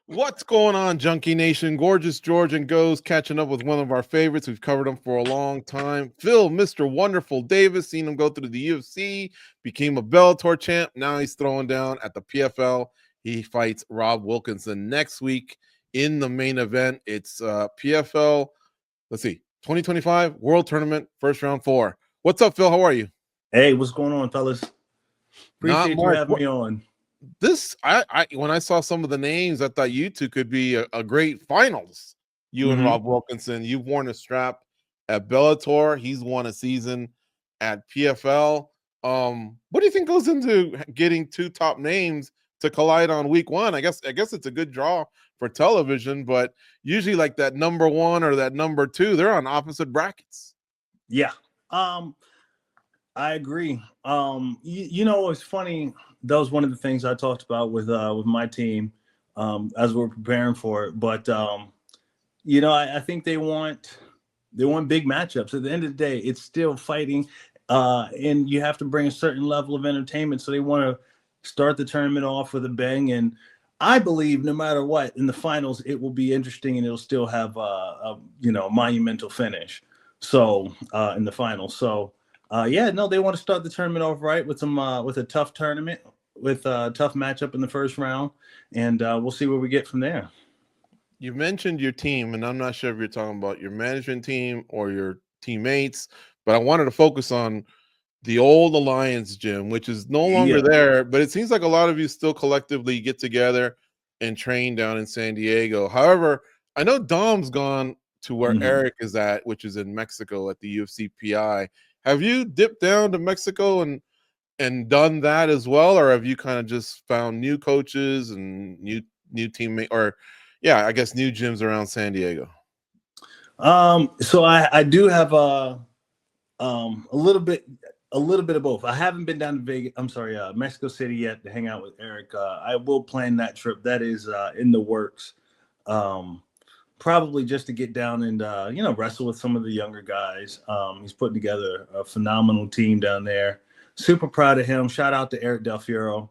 What's going on, Junkie Nation? Gorgeous George and Goes catching up with one of our favorites. We've covered him for a long time. Phil, Mr. Wonderful Davis, seen him go through the UFC, became a Bellator champ. Now he's throwing down at the PFL. He fights Rob Wilkinson next week in the main event. It's PFL, 2025 World Tournament, first round 4. What's up, Phil? How are you? Hey, what's going on, fellas? Appreciate you having me on. When I saw some of the names, I thought you two could be a great finals. You and Rob Wilkinson. You've worn a strap at Bellator. He's won a season at PFL. What do you think goes into getting two top names to collide on week one? I guess it's a good draw for television, but usually like that number 1 or that number 2, they're on opposite brackets. Yeah. I agree. You know, it's funny. That was one of the things I talked about with my team as we're preparing for it. But you know, I think they want big matchups. At the end of the day, it's still fighting, and you have to bring a certain level of entertainment. So they want to start the tournament off with a bang. And I believe no matter what, in the finals, it will be interesting and it'll still have a monumental finish. So in the finals, so. They want to start the tournament off right with with a tough tournament, with a tough matchup in the first round, and we'll see where we get from there. You mentioned your team, and I'm not sure if you're talking about your management team or your teammates, but I wanted to focus on the old Alliance gym, which is no longer there, but it seems like a lot of you still collectively get together and train down in San Diego. However, I know Dom's gone to where Eric is at, which is in Mexico at the UFC PI. Have you dipped down to Mexico and done that as well, or have you kind of just found new coaches and new teammates, or I guess new gyms around San Diego? So I do have a little bit of both. I haven't been down to Mexico City yet to hang out with Eric. I will plan that trip. That is in the works. Probably just to get down and wrestle with some of the younger guys. He's putting together a phenomenal team down there. Super proud of him. Shout out to Eric Del Fiero.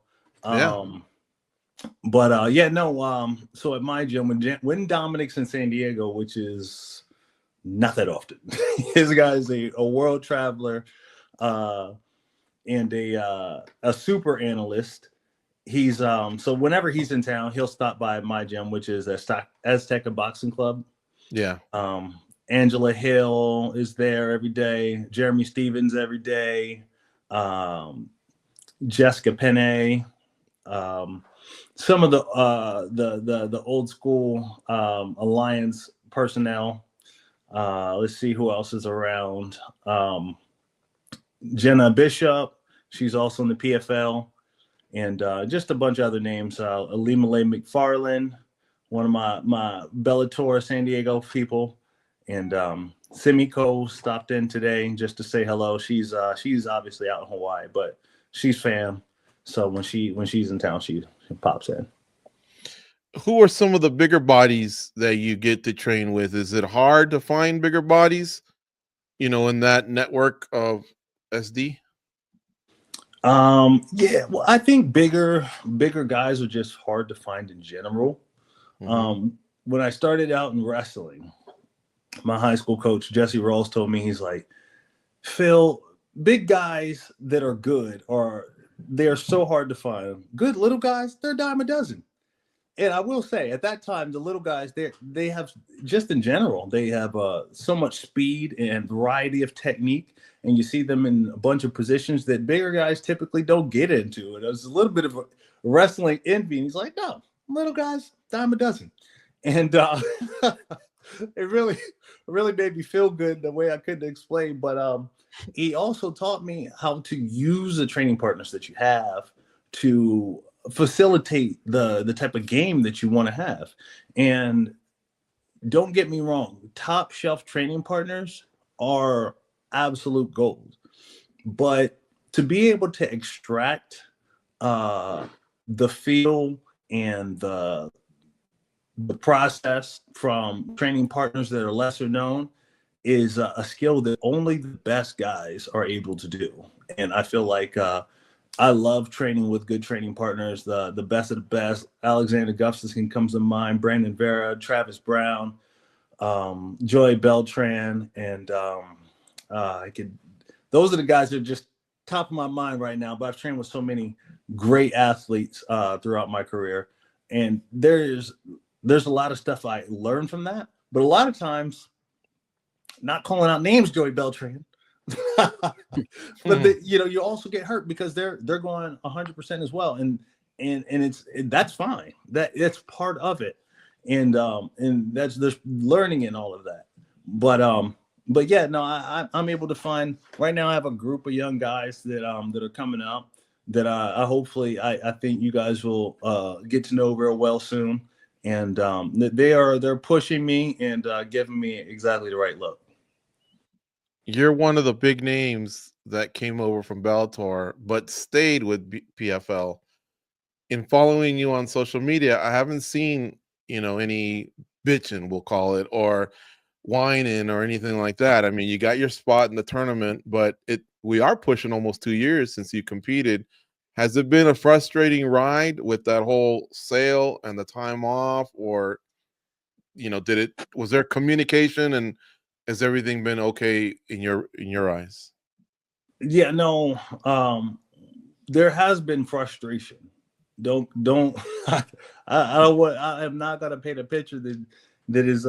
So at my gym, when Dominic's in San Diego, which is not that often, his guy is a world traveler and a super analyst. He's so whenever he's in town, he'll stop by my gym, which is Azteca Boxing Club. Yeah. Angela Hill is there every day. Jeremy Stevens every day. Jessica Penne. Some of the old school Alliance personnel. Let's see who else is around. Jenna Bishop. She's also in the PFL. And just a bunch of other names. Alimale McFarland, one of my Bellator San Diego people. And Simiko stopped in today just to say hello. She's obviously out in Hawaii, but she's fam. So when she's in town, she pops in. Who are some of the bigger bodies that you get to train with? Is it hard to find bigger bodies, in that network of SD? Well, I think bigger guys are just hard to find in general. When I started out in wrestling, my high school coach, Jesse Rawls, told me, he's like, Phil, big guys that are good they're so hard to find. Good little guys, they're a dime a dozen. And I will say, at that time, the little guys, they have, just in general, they have so much speed and variety of technique. And you see them in a bunch of positions that bigger guys typically don't get into. And it was a little bit of a wrestling envy. And he's like, no, little guys, dime a dozen. And it really made me feel good the way I couldn't explain. But he also taught me how to use the training partners that you have to facilitate the type of game that you want to have. And don't get me wrong, top shelf training partners are absolute gold, but to be able to extract the feel and the process from training partners that are lesser known is a skill that only the best guys are able to do. And I feel like I love training with good training partners, the best of the best. Alexander Gustafsson comes to mind, Brandon Vera, Travis Brown, Joey Beltran, and those are the guys that are just top of my mind right now. But I've trained with so many great athletes throughout my career, and there's a lot of stuff I learned from that. But a lot of times, not calling out names, Joey Beltran, but you also get hurt because they're going 100% as well, and that's fine. That's part of it, and there's learning in all of that. But yeah, no, I'm able to find right now. I have a group of young guys that are coming up that I hopefully I think you guys will get to know real well soon, and they're pushing me and giving me exactly the right look. You're one of the big names that came over from Bellator, but stayed with PFL. In following you on social media, I haven't seen, any bitching, we'll call it, or whining or anything like that. I mean, you got your spot in the tournament, but we are pushing almost 2 years since you competed. Has it been a frustrating ride with that whole sale and the time off, or, was there communication, and has everything been okay in your eyes? Yeah, no, there has been frustration. Don't I am not gonna paint a picture that is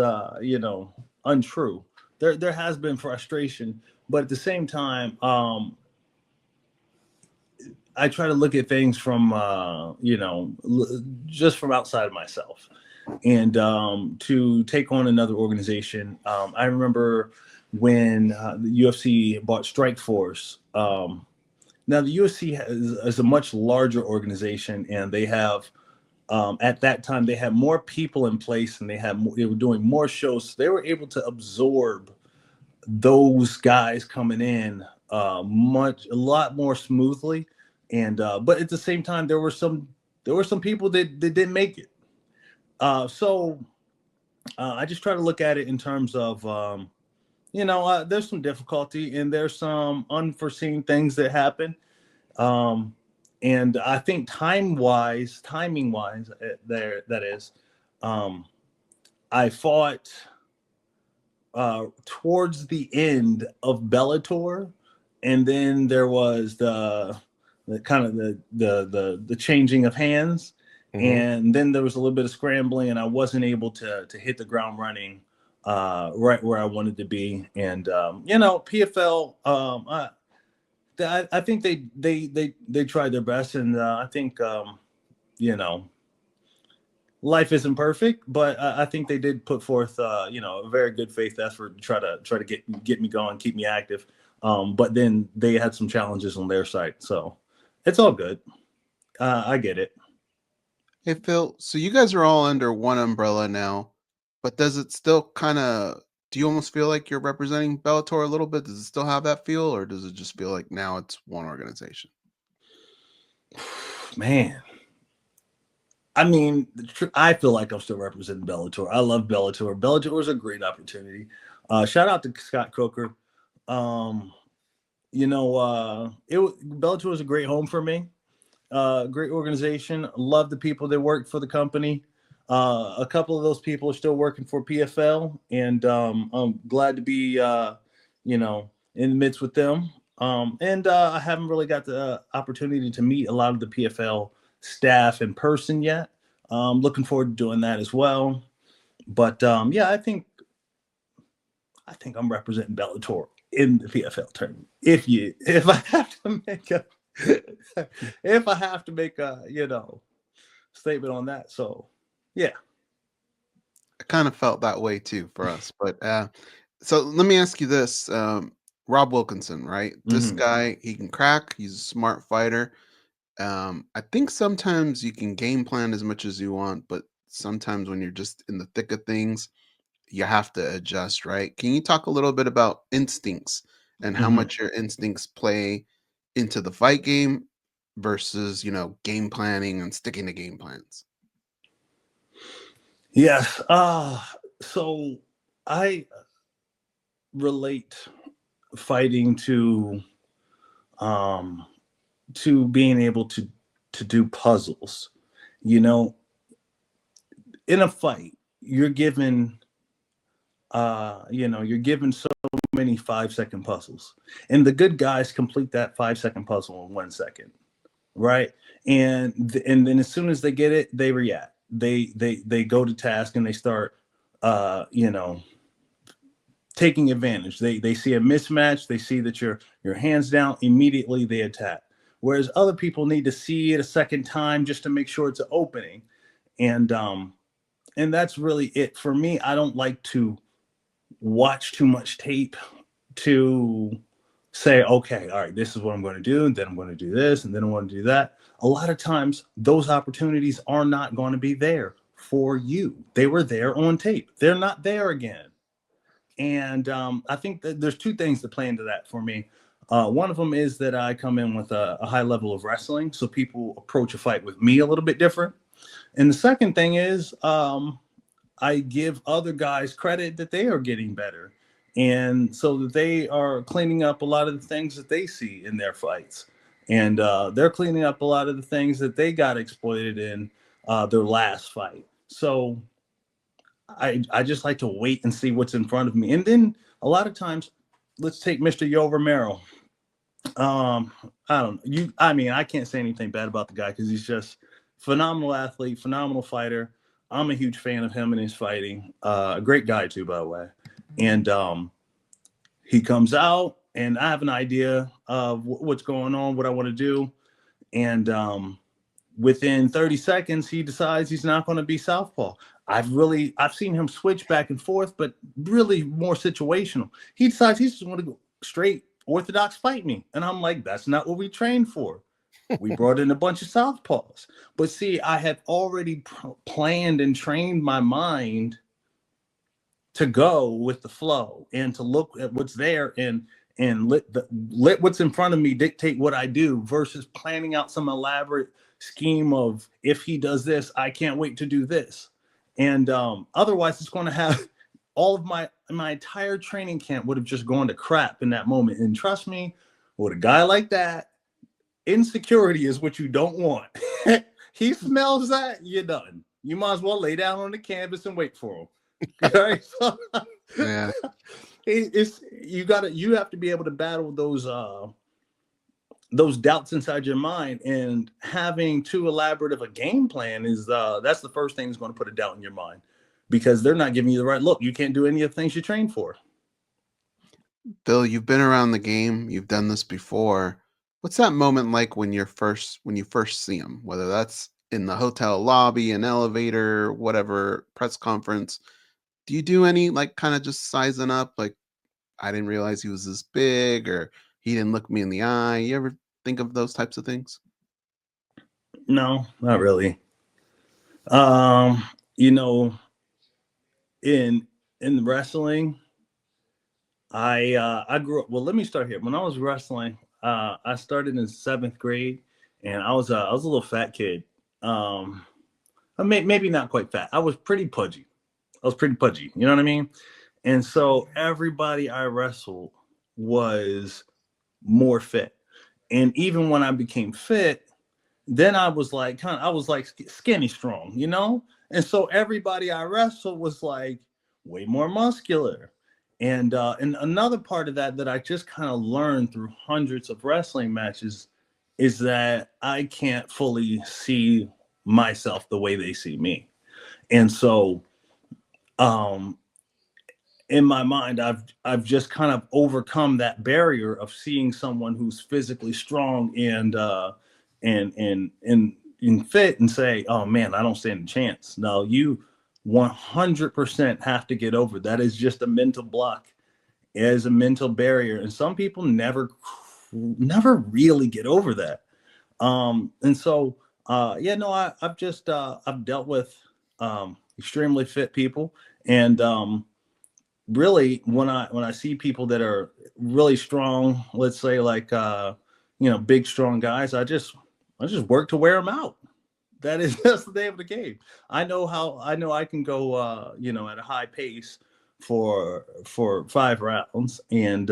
untrue. There has been frustration, but at the same time, I try to look at things from just from outside of myself, and to take on another organization. I remember when the UFC bought Strikeforce. Now the UFC is a much larger organization, and they have at that time they had more people in place, and they were doing more shows. So they were able to absorb those guys coming in a lot more smoothly, and but at the same time there were some people that didn't make it. So I just try to look at it in terms of there's some difficulty and there's some unforeseen things that happen. And I think timing wise, that is, I fought towards the end of Bellator, and then there was the kind of the changing of hands, and then there was a little bit of scrambling, and I wasn't able to hit the ground running right where I wanted to be. And PFL, I think they tried their best, and I think life isn't perfect, but I think they did put forth a very good faith effort to try to get me going, keep me active. But then they had some challenges on their side, so it's all good. I get it. Hey Phil, so you guys are all under one umbrella now, but does it still do you almost feel like you're representing Bellator a little bit? Does it still have that feel, or does it just feel like now it's one organization? Man, I mean, I feel like I'm still representing Bellator. I love Bellator. Bellator was a great opportunity. Shout out to Scott Coker. Bellator was a great home for me. Great organization. Love the people that work for the company. A couple of those people are still working for PFL, and I'm glad to be in the midst with them. And I haven't really got the opportunity to meet a lot of the PFL staff in person yet. Looking forward to doing that as well. But yeah, I think I'm representing Bellator in the PFL tournament. If I have to make a statement on that, so yeah. I kind of felt that way too for us, but so let me ask you this: Rob Wilkinson, right? This guy, he can crack. He's a smart fighter. I think sometimes you can game plan as much as you want, but sometimes when you're just in the thick of things, you have to adjust, right? Can you talk a little bit about instincts and how much your instincts play into the fight game versus, game planning and sticking to game plans? Yes. So I relate fighting to to being able to do puzzles. You know, in a fight, you're given you're given so many 5-second puzzles, and the good guys complete that 5-second puzzle in 1 second, right? And then as soon as they get it, they react. They go to task and they start taking advantage. They see a mismatch, they see that your hands down, immediately they attack. Whereas other people need to see it a second time just to make sure it's an opening. And that's really it for me. I don't like to watch too much tape to say, okay, all right, this is what I'm going to do, and then I'm going to do this, and then I'm going to do that. A lot of times those opportunities are not going to be there for you. They were there on tape. They're not there again. And I think that there's two things that play into that for me. One of them is that I come in with a high level of wrestling, so people approach a fight with me a little bit different. And the second thing is I give other guys credit that they are getting better, and so that they are cleaning up a lot of the things that they see in their fights, and they're cleaning up a lot of the things that they got exploited in their last fight. So I just like to wait and see what's in front of me. And then a lot of times, let's take Mr. Yo Romero. I don't you. I mean, I can't say anything bad about the guy because he's just phenomenal athlete, phenomenal fighter. I'm a huge fan of him and his fighting. A great guy too, by the way. And he comes out, and I have an idea of what's going on, what I want to do, and within 30 seconds, he decides he's not going to be southpaw. I've seen him switch back and forth, but really more situational. He decides he's just going to go straight orthodox fight me. And I'm like, that's not what we trained for. We brought in a bunch of southpaws. But see, I have already planned and trained my mind to go with the flow and to look at what's there and let what's in front of me dictate what I do versus planning out some elaborate scheme of, if he does this, I can't wait to do this. And otherwise it's going to have all of my entire training camp would have just gone to crap in that moment. And trust me, with a guy like that, insecurity is what you don't want. He smells that, you're done. You might as well lay down on the canvas and wait for him. Right? So, Yeah. You have to be able to battle those doubts inside your mind, and having too elaborate of a game plan is that's the first thing that's going to put a doubt in your mind, because they're not giving you the right look. You can't do any of the things you train for. Bill, you've been around the game. You've done this before. What's that moment like when you first see him? Whether that's in the hotel lobby, an elevator, whatever, press conference. Do you do any kind of just sizing up? Like, I didn't realize he was this big, or he didn't look me in the eye. You ever think of those types of things? No, not really. In wrestling, I grew up. Well, let me start here. When I was wrestling, I started in 7th grade, and I was a little fat kid. Maybe not quite fat. I was pretty pudgy. You know what I mean? And so everybody I wrestled was more fit. And even when I became fit, then I was like skinny strong, you know? And so everybody I wrestled was like way more muscular. And another part of that I just kind of learned through hundreds of wrestling matches is that I can't fully see myself the way they see me. And so in my mind, I've just kind of overcome that barrier of seeing someone who's physically strong and fit and say, oh man, I don't stand a chance. No, you 100% have to get over. That is just a mental block. It is a mental barrier. And some people never really get over that. And so, I've dealt with extremely fit people. And really, when I see people that are really strong, let's say big, strong guys, I just work to wear them out. That's the name of the game. I know I can go, at a high pace for 5 rounds, and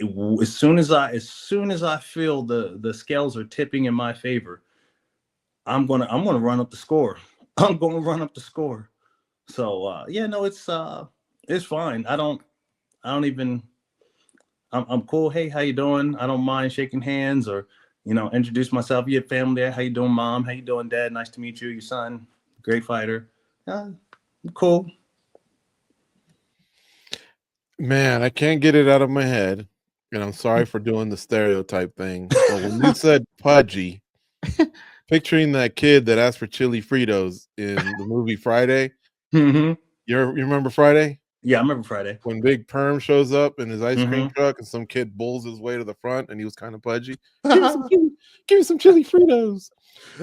as soon as I feel the scales are tipping in my favor, I'm gonna run up the score. I'm gonna run up the score. So yeah, no, it's fine. I'm cool. Hey, how you doing? I don't mind shaking hands or, introduce myself. You have family there. How you doing, mom? How you doing, dad? Nice to meet you. Your son, great fighter. Cool. Man, I can't get it out of my head, and I'm sorry for doing the stereotype thing. But when you said Pudgy, picturing that kid that asked for chili Fritos in the movie Friday. Mm-hmm. You remember Friday? Yeah, I remember Friday. When Big Perm shows up in his ice cream truck and some kid bulls his way to the front and he was kind of pudgy. Give me some chili Fritos.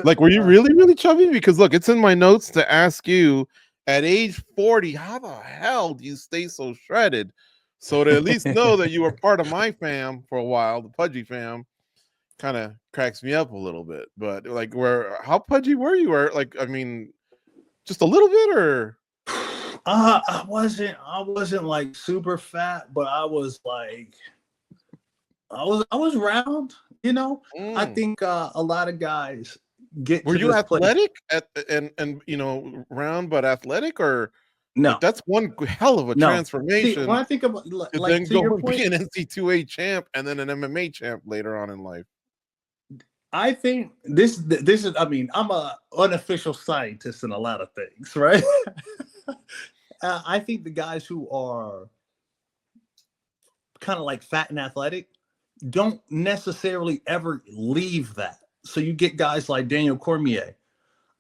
Like, were you really, really chubby? Because look, it's in my notes to ask you at age 40, how the hell do you stay so shredded? So to at least know that you were part of my fam for a while, the Pudgy fam, kind of cracks me up a little bit. But like, how pudgy were you? Or like, I mean, just a little bit, or I wasn't like super fat, but I was like, I was round, I think a lot of guys get were to you this athletic and round but athletic, or no, like that's one hell of a transformation. See, when I think about like then to go your and point, be an NC2A champ and then an MMA champ later on in life. I think this is, I mean, I'm a unofficial scientist in a lot of things, right? I think the guys who are kind of like fat and athletic don't necessarily ever leave that. So you get guys like Daniel Cormier.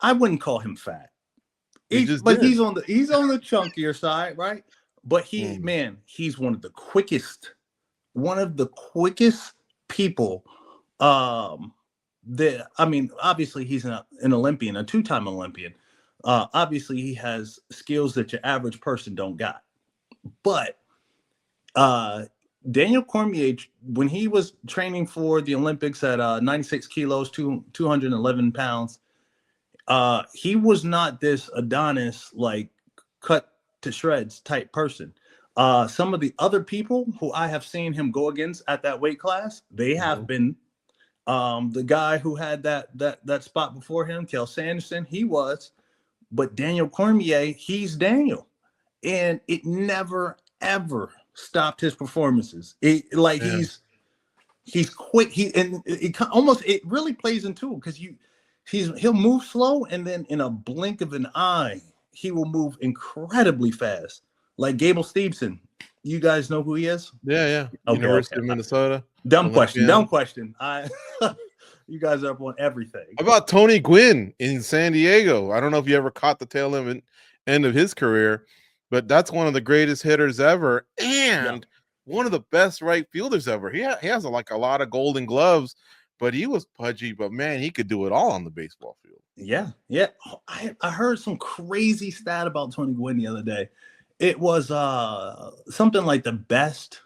I wouldn't call him fat. He's on the chunkier side, right? But he's one of the quickest people. Obviously he's an Olympian, a 2-time Olympian. Obviously he has skills that your average person don't got. But Daniel Cormier, when he was training for the Olympics at 96 kilos, 211 pounds, he was not this Adonis, like cut to shreds type person. Some of the other people who I have seen him go against at that weight class, they have been the guy who had that spot before him, Kel Sanderson, he was, but Daniel Cormier, he's Daniel. And it never, ever stopped his performances. He's quick. It really plays into it because he'll move slow, and then in a blink of an eye, he will move incredibly fast. Like Gable Stevenson. You guys know who he is? Yeah. Okay, University of Minnesota. Dumb question. You guys are up on everything. How about Tony Gwynn in San Diego? I don't know if you ever caught the tail end of his career, but that's one of the greatest hitters ever and one of the best right fielders ever. He has a lot of golden gloves, but he was pudgy, but man, he could do it all on the baseball field. Yeah. I heard some crazy stat about Tony Gwynn the other day. It was something like the best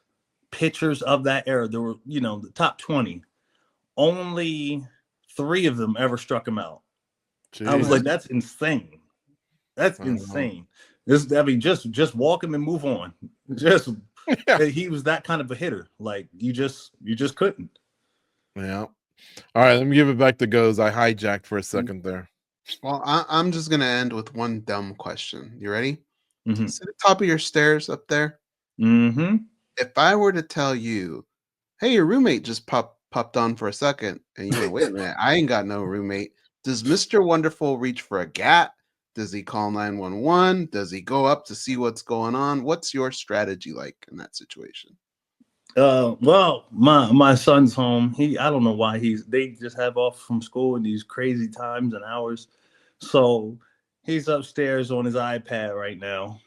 pitchers of that era. There were, the top 20. Only 3 of them ever struck him out. Jeez. I was like, that's insane. That's insane. Just walk him and move on. He was that kind of a hitter. Like you just couldn't. Yeah. All right, let me give it back to Goes. I hijacked for a second there. Well, I'm just gonna end with one dumb question. You ready? Mm-hmm. See the top of your stairs up there? Mm-hmm. If I were to tell you, hey, your roommate just popped on for a second, and you went, wait a minute, I ain't got no roommate. Does Mr. Wonderful reach for a gat? Does he call 911? Does he go up to see what's going on? What's your strategy like in that situation? Well, my son's home. I don't know why they just have off from school in these crazy times and hours. So he's upstairs on his iPad right now.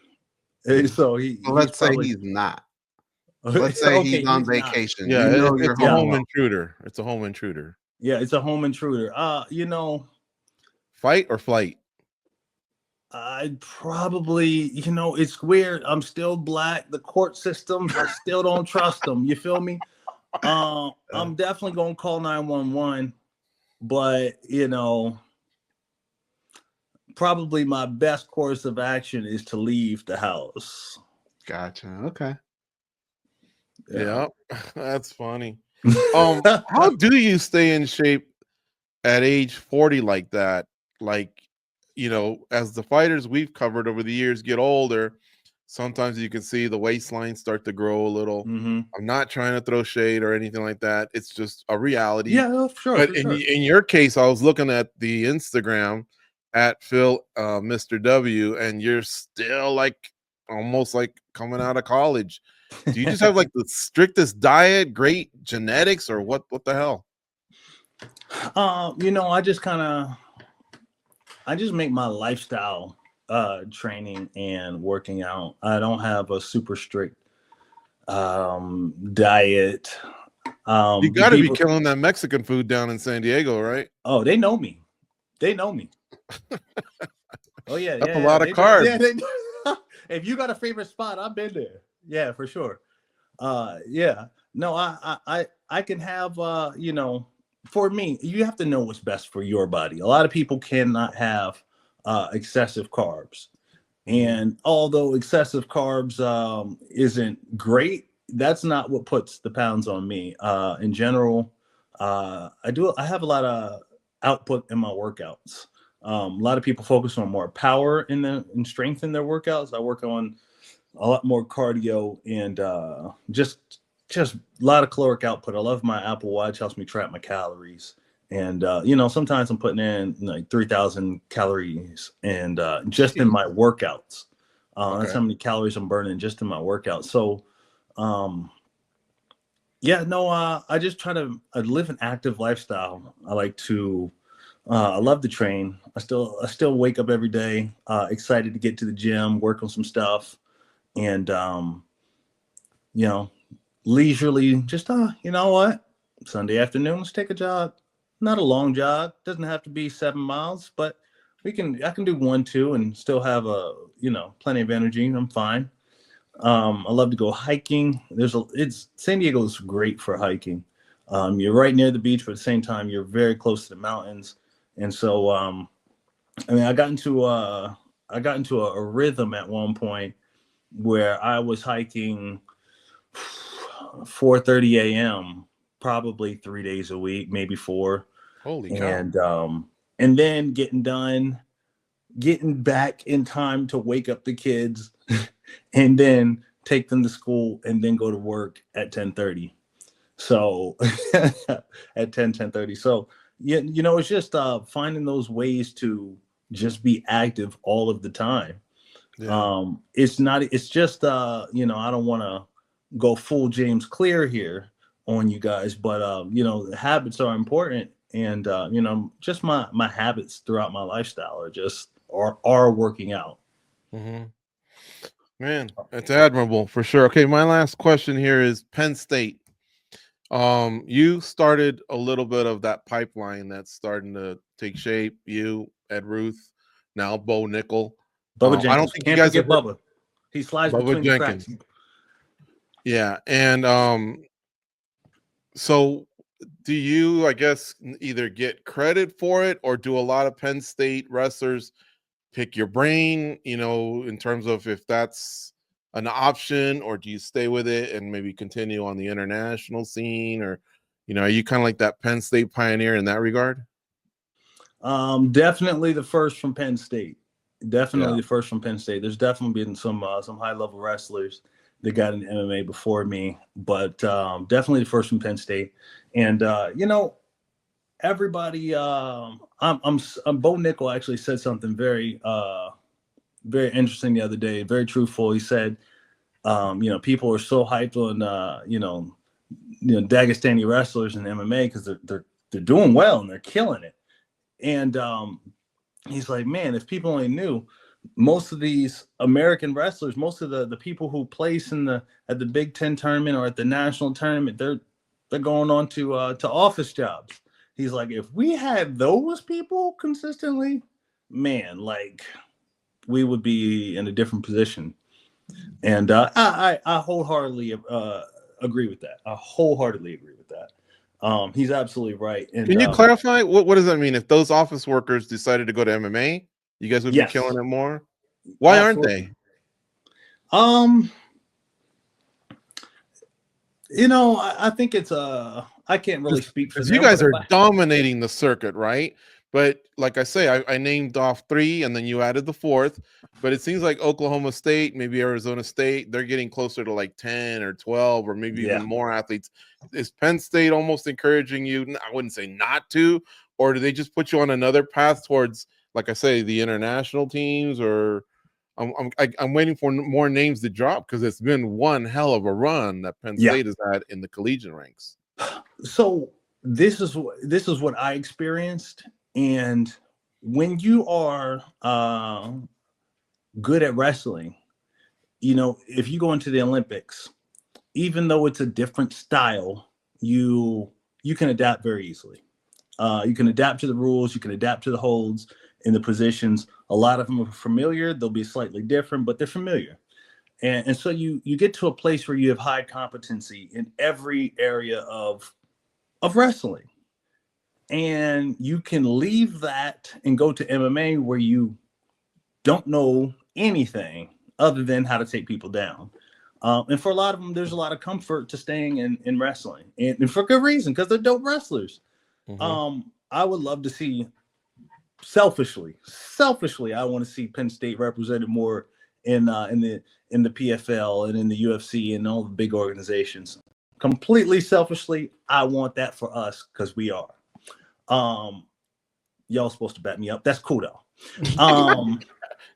So let's say he's not. Let's say he's on vacation. Yeah, it's a home intruder. It's a home intruder. Yeah, it's a home intruder. Fight or flight? I'd probably, it's weird. I'm still black. The court systems, I still don't trust them. You feel me? I'm definitely going to call 911, but, probably my best course of action is to leave the house. Gotcha. Okay. Yeah, that's funny. How do you stay in shape at age 40 like that? Like, as the fighters we've covered over the years get older, sometimes you can see the waistline start to grow a little. Mm-hmm. I'm not trying to throw shade or anything like that. It's just a reality. Yeah, sure. But For in sure. in your case, I was looking at the Instagram at Phil Mr. W, and you're still like almost like coming out of college. Do you just have like the strictest diet, great genetics, or what the hell? I just make my lifestyle training and working out. I don't have a super strict diet. You got to be killing that Mexican food down in San Diego, right? Oh, they know me. Oh yeah, that's a lot of carbs. If you got a favorite spot, I've been there. Yeah, for sure. Yeah. No, I can have for me, you have to know what's best for your body. A lot of people cannot have excessive carbs. And although excessive carbs isn't great, that's not what puts the pounds on me. In general, I have a lot of output in my workouts. A lot of people focus on more power and strength in their workouts. I work on a lot more cardio and just a lot of caloric output. I love my Apple Watch, helps me track my calories. And sometimes I'm putting in like 3,000 calories and just in my workouts. That's how many calories I'm burning just in my workouts. So I just try to live an active lifestyle. I like to I love to train. I still wake up every day excited to get to the gym, work on some stuff. And leisurely, just Sunday afternoon, let's take a jog. Not a long jog, doesn't have to be 7 miles, but I can do 1-2 and still have plenty of energy. I'm fine. I love to go hiking. San Diego is great for hiking. You're right near the beach, but at the same time you're very close to the mountains. And so I got into a rhythm at one point where I was hiking 4:30 a.m. probably 3 days a week, maybe 4. Holy cow. And then getting back in time to wake up the kids and then take them to school and then go to work at 10:30. So at 10:30. So it's just finding those ways to just be active all of the time. Yeah. It's just I don't want to go full James Clear here on you guys, but habits are important. And just my habits throughout my lifestyle are working out. Mm-hmm. Man, it's admirable for sure. Okay, my last question here is Penn State. You started a little bit of that pipeline that's starting to take shape. You, Ed Ruth, now Bo Nickel. Bubba Jenkins. I don't think you guys forget Bubba. He slides Bubba between Jenkins. the cracks. Yeah, and so do you, I guess, either get credit for it or do a lot of Penn State wrestlers pick your brain, in terms of if that's an option, or do you stay with it and maybe continue on the international scene, or, are you kind of like that Penn State pioneer in that regard? Definitely the first from Penn State. The first from Penn State. There's definitely been some high level wrestlers that got in MMA before me, but definitely the first from Penn State. And everybody, Bo Nickel actually said something very very interesting the other day, very truthful. He said, people are so hyped on Dagestani wrestlers in MMA because they're doing well and they're killing it. And he's like, man, if people only knew, most of these American wrestlers, most of the people who place at the Big Ten tournament or at the national tournament, they're going on to office jobs. He's like, if we had those people consistently, man, like we would be in a different position. And I wholeheartedly agree with that. I wholeheartedly agree with that. He's absolutely right. And can you clarify what does that mean? If those office workers decided to go to MMA, you guys would be killing it more? Why aren't they? I think it's I can't really speak for them. You guys are dominating the circuit, right? But like I say, I named off 3 and then you added the 4th. But it seems like Oklahoma State, maybe Arizona State, they're getting closer to like 10 or 12 or maybe even more athletes. Is Penn State almost encouraging you? I wouldn't say not to, or do they just put you on another path towards, like I say, the international teams? Or I'm waiting for more names to drop because it's been one hell of a run that Penn State has had in the collegiate ranks. So this is what I experienced, and when you are good at wrestling, if you go into the Olympics, even though it's a different style, you can adapt very easily. You can adapt to the rules, you can adapt to the holds and the positions. A lot of them are familiar. They'll be slightly different, but they're familiar. And so you get to a place where you have high competency in every area of wrestling. And you can leave that and go to MMA where you don't know anything other than how to take people down. And for a lot of them, there's a lot of comfort to staying in wrestling, and for good reason, because they're dope wrestlers. I would love to see, selfishly, I want to see Penn State represented more in the PFL and in the UFC and all the big organizations. Completely selfishly, I want that for us because we are. Y'all supposed to back me up. That's cool though.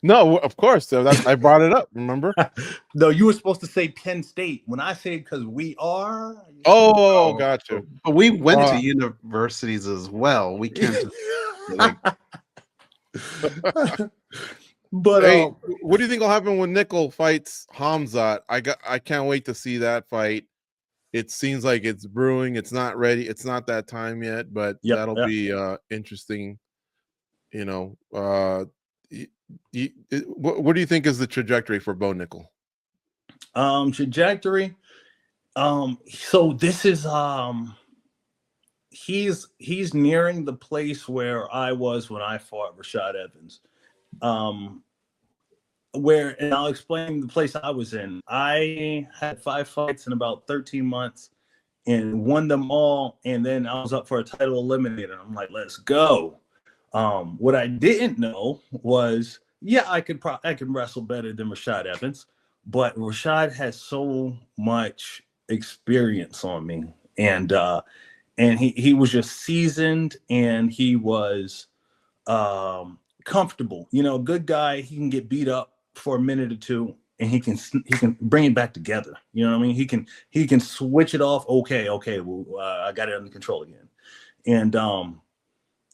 No, of course. So I brought it up. Remember? No, you were supposed to say Penn State. When I say because we are. Oh, gotcha. But we went to universities as well. We can't. But hey, what do you think will happen when Nickel fights Hamzat? I can't wait to see that fight. It seems like it's brewing. It's not ready. It's not that time yet, but that'll be interesting. What do you think is the trajectory for Bo Nickel? Trajectory. So this is he's nearing the place where I was when I fought Rashad Evans. And I'll explain the place I was in. I had 5 fights in about 13 months and won them all. And then I was up for a title eliminator. I'm like, let's go. What I didn't know was, I could wrestle better than Rashad Evans, but Rashad has so much experience on me, and he was just seasoned, and he was comfortable. A good guy. He can get beat up for a minute or two, and he can bring it back together. You know what I mean? He can switch it off. Okay. Well, I got it under control again, and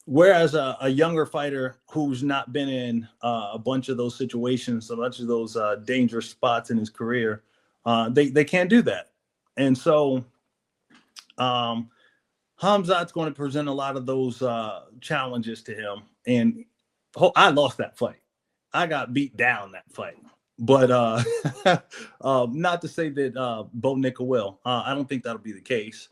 whereas a younger fighter who's not been in a bunch of those situations, a bunch of those dangerous spots in his career, they can't do that. And so Hamzat's going to present a lot of those challenges to him. And I lost that fight. I got beat down that fight. But not to say that Bo Nickel will. I don't think that'll be the case.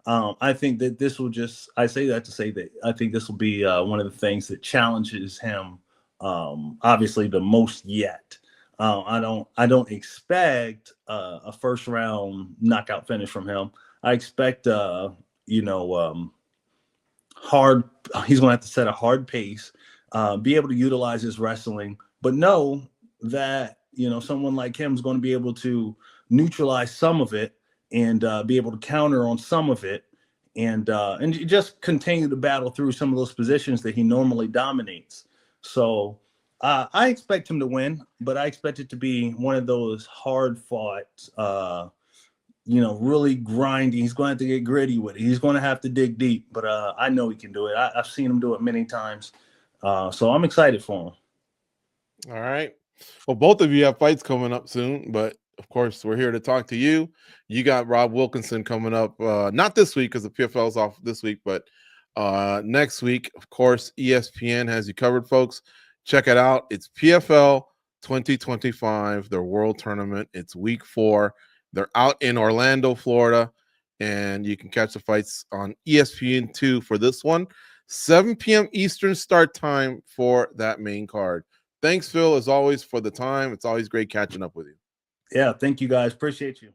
I think that this will I say that to say that I think this will be one of the things that challenges him, obviously the most yet. I don't expect a first round knockout finish from him. I expect, hard. He's going to have to set a hard pace, be able to utilize his wrestling, but know that, someone like him is going to be able to neutralize some of it and be able to counter on some of it, and just continue to battle through some of those positions that he normally dominates. So I expect him to win, but I expect it to be one of those hard fought, really grinding. He's going to have to get gritty with it. He's going to have to dig deep, but I know he can do it. I've seen him do it many times. So I'm excited for him. All right. Well, both of you have fights coming up soon, but of course, we're here to talk to you. You got Rob Wilkinson coming up, not this week because the PFL is off this week, but next week. Of course, ESPN has you covered, folks. Check it out. It's PFL 2025, their World Tournament. It's week 4. They're out in Orlando, Florida, and you can catch the fights on ESPN2 for this one. 7 p.m. Eastern start time for that main card. Thanks, Phil, as always, for the time. It's always great catching up with you. Yeah, thank you, guys. Appreciate you.